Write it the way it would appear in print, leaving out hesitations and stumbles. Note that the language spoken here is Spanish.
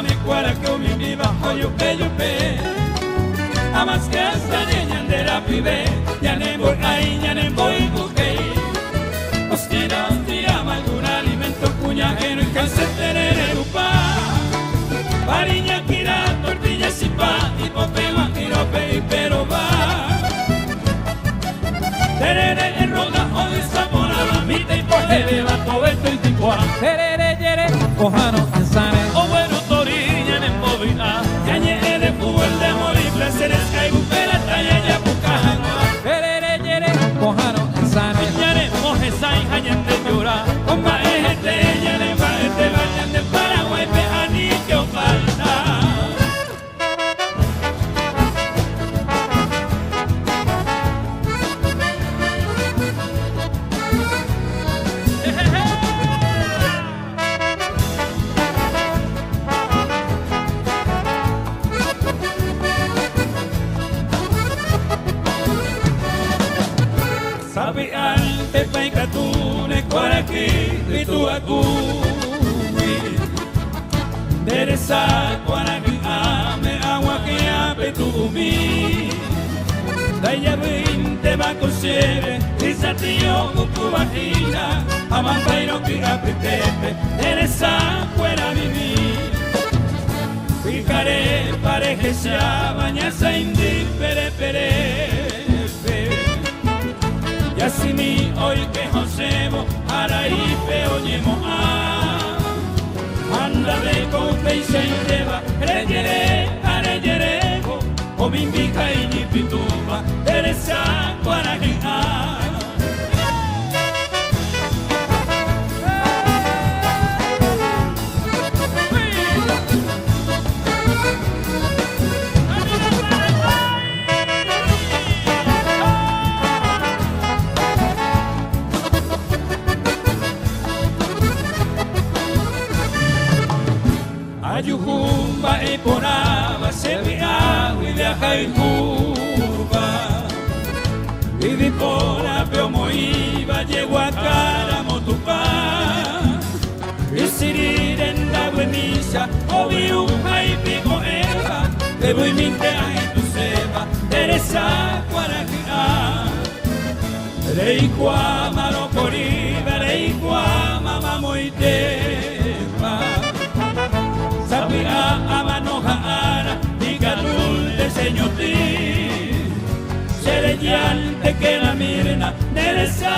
me cuara que mi viva hoyo pe amas que hasta niña de la pibe ya ne voy ahí ya ne voy buque hostia llama algún alimento cuñajero y cáncer tener upa pariña kira tortilla y pa y popema y pero va terere en roda o de sabor a la mitad y por el bato esto y ticuá terere yere cojano ansane o bueno torilla en movida cañe de fútbol de amor y placeres caigo pela talla ya bucajano terere yere cojano ansane ya ne moje sai hayan de llorar con más gente ya ne va este vayan del Paraguay pe ani que falta. Sabi al pepe katune kwaraki itu aku Teresa kwaraki ame agua que ape tu mi Daya te va cosiere Risatio con tu vagina Amantairo que apretepe Teresa fuera vivir Ficaré parejesa bañasa indi pere y así mi hoy que Josebo Araipe oñemo anda de confeisa y lleva areyerego o mi indica y ni pituba Teresa Guarajina Ayujumba y poraba se via y viaja y curva y de pora veo moiba llegó a cara motupa y sirir en la buenisa o viuja y pico eva te voy mintea y tu seba Teresa Guarajina reikua maro poriba reikua mama moiteba Sabia amanoja diga dulce señor ti Sereyal te queda mirna Teresa